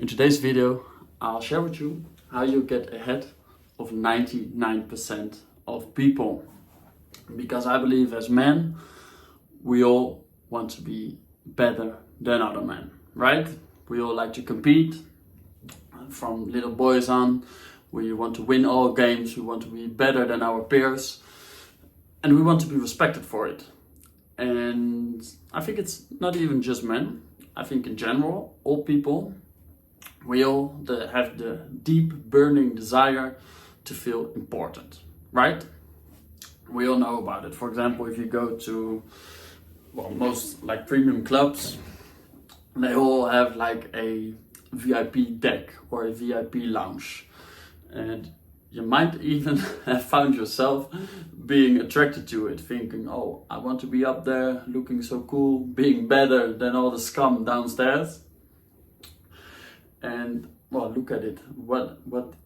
In today's video, I'll share with you how you get ahead of 99% of people. Because I believe as men, we all want to be better than other men, right? We all like to compete. From little boys on, we want to win all games, we want to be better than our peers, and we want to be respected for it. And I think it's not even just men. I think in general, all people, we all have the deep burning desire to feel important, right? We all know about it. For example, if you go to, most like premium clubs, they all have like a VIP deck or a VIP lounge. And you might even have found yourself being attracted to it, thinking, oh, I want to be up there, looking so cool, being better than all the scum downstairs. And look at it. What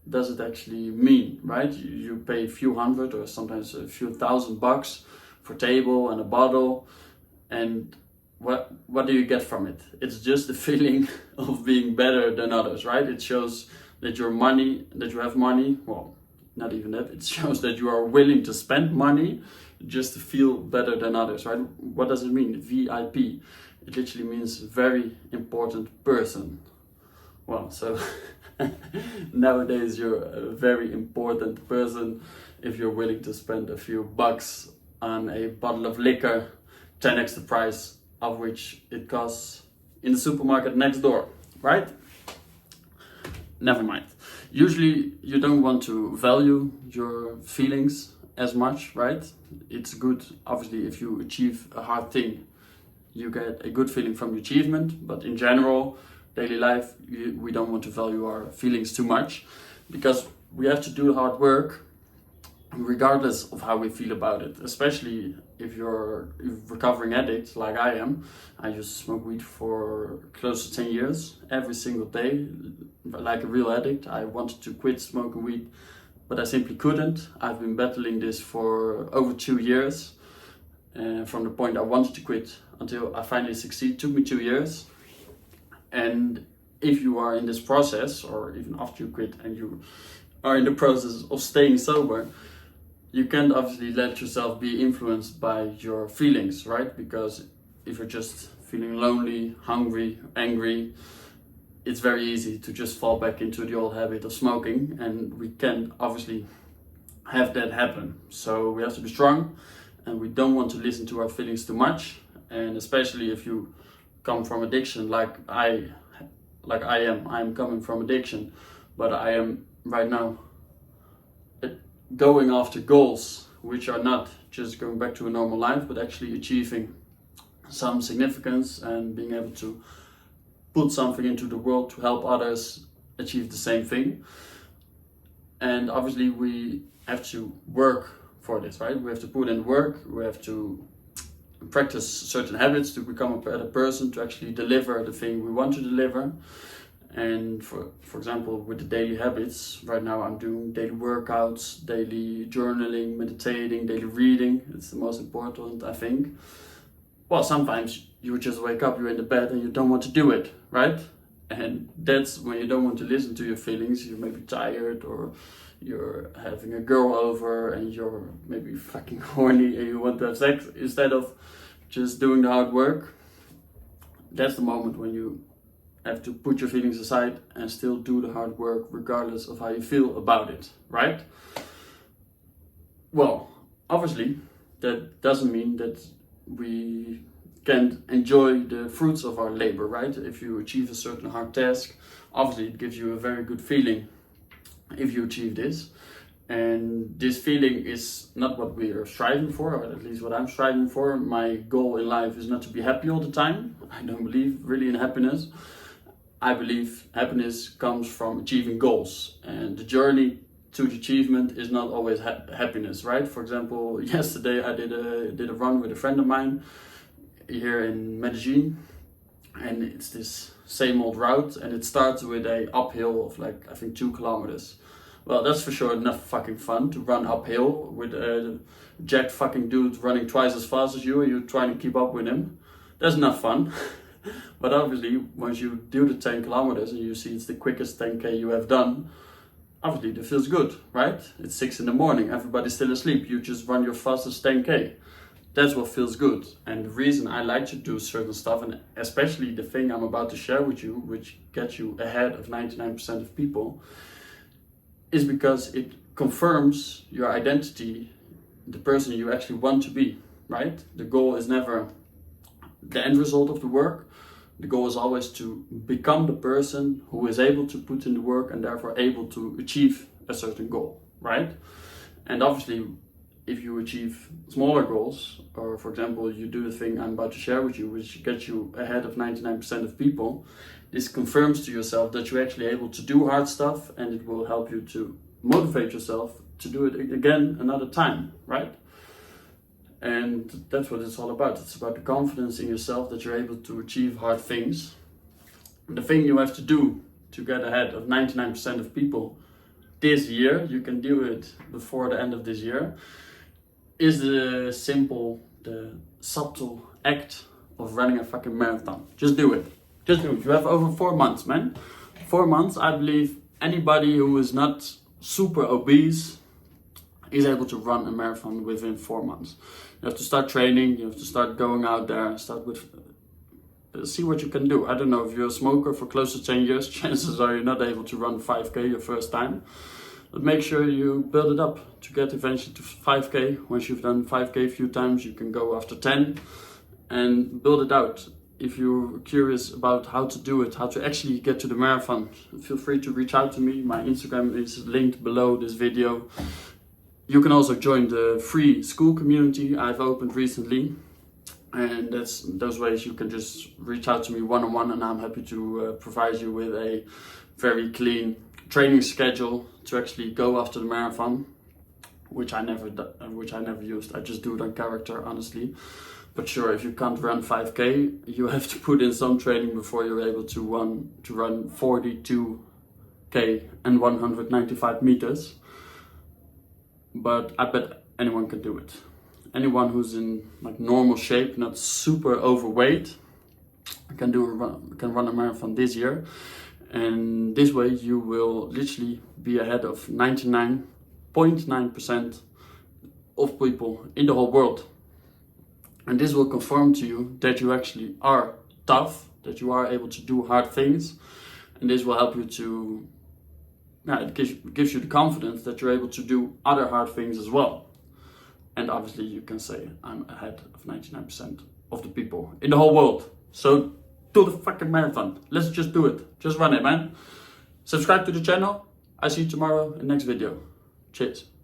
does it actually mean, right? You pay a few hundred or sometimes a few $1,000 for a table and a bottle, and what do you get from it? It's just the feeling of being better than others, right? It shows that you have money. Well, not even that. It shows that you are willing to spend money just to feel better than others, right? What does it mean? VIP. It literally means very important person. Well, so nowadays you're a very important person if you're willing to spend a few bucks on a bottle of liquor, 10x the price of which it costs in the supermarket next door, right? Never mind. Usually you don't want to value your feelings as much, right? It's good, obviously, if you achieve a hard thing, you get a good feeling from the achievement, but in general, daily life, we don't want to value our feelings too much because we have to do hard work regardless of how we feel about it, especially if you're a recovering addict like I am. I used to smoke weed for close to 10 years, every single day, like a real addict. I wanted to quit smoking weed, but I simply couldn't. I've been battling this for over 2 years, from the point I wanted to quit until I finally succeed. It took me 2 years. And if you are in this process, or even after you quit and you are in the process of staying sober, you can't obviously let yourself be influenced by your feelings, right? Because if you're just feeling lonely, hungry, angry, it's very easy to just fall back into the old habit of smoking, and we can't obviously have that happen. So we have to be strong, and we don't want to listen to our feelings too much. And especially if you come from addiction like I am. I'm coming from addiction, but I am right now going after goals which are not just going back to a normal life, but actually achieving some significance and being able to put something into the world to help others achieve the same thing. And obviously we have to work for this, right? We have to put in work, we have to practice certain habits to become a better person, to actually deliver the thing we want to deliver. And for example, with the daily habits, right now I'm doing daily workouts, daily journaling, meditating, daily reading. It's the most important, I think. Well, sometimes you just wake up, you're in the bed and you don't want to do it, right? And that's when you don't want to listen to your feelings. You may be tired, or you're having a girl over and you're maybe fucking horny and you want to have sex instead of just doing the hard work. That's the moment when you have to put your feelings aside and still do the hard work regardless of how you feel about it, right? Well, obviously that doesn't mean that we can't enjoy the fruits of our labor, right? If you achieve a certain hard task, obviously it gives you a very good feeling if you achieve this. And this feeling is not what we are striving for, or at least what I'm striving for. My goal in life is not to be happy all the time. I don't believe really in happiness. I believe happiness comes from achieving goals, and the journey to the achievement is not always happiness, right? For example, yesterday I did a run with a friend of mine here in Medellin, and it's this same old route, and it starts with a uphill of like, I think 2 kilometers. Well, that's for sure not fucking fun to run uphill with a jacked fucking dude running twice as fast as you and you're trying to keep up with him. That's not fun. But obviously, once you do the 10 kilometers and you see it's the quickest 10K you have done, obviously it feels good, right? It's 6 in the morning, everybody's still asleep, you just run your fastest 10K. That's what feels good. And the reason I like to do certain stuff, and especially the thing I'm about to share with you, which gets you ahead of 99% of people, is because it confirms your identity, the person you actually want to be, right? The goal is never the end result of the work. The goal is always to become the person who is able to put in the work and therefore able to achieve a certain goal, right? And obviously, if you achieve smaller goals, or for example, you do the thing I'm about to share with you, which gets you ahead of 99% of people, this confirms to yourself that you're actually able to do hard stuff, and it will help you to motivate yourself to do it again another time, right? And that's what it's all about. It's about the confidence in yourself that you're able to achieve hard things. And the thing you have to do to get ahead of 99% of people this year, you can do it before the end of this year, is the subtle act of running a fucking marathon. Just do it. Just do it. You have over 4 months, man. 4 months, I believe anybody who is not super obese is able to run a marathon within 4 months. You have to start training, you have to start going out there, start with, see what you can do. I don't know, if you're a smoker for close to 10 years, chances are you're not able to run 5K your first time. But make sure you build it up to get eventually to 5K. Once you've done 5K a few times, you can go after 10 and build it out. If you're curious about how to do it, how to actually get to the marathon, feel free to reach out to me. My Instagram is linked below this video. You can also join the free school community I've opened recently. And that's those ways you can just reach out to me one-on-one, and I'm happy to provide you with a very clean training schedule to actually go after the marathon, which I never used. I just do it on character, honestly. But sure, if you can't run 5K, you have to put in some training before you're able to run 42K and 195 meters. But I bet anyone can do it. Anyone who's in like normal shape, not super overweight, can run a marathon this year. And this way you will literally be ahead of 99.9% of people in the whole world. And this will confirm to you that you actually are tough, that you are able to do hard things. And this will help you to, it gives you the confidence that you're able to do other hard things as well. And obviously you can say, I'm ahead of 99% of the people in the whole world. So do the fucking marathon. Let's just do it. Just run it, man. Subscribe to the channel. I see you tomorrow in the next video. Cheers.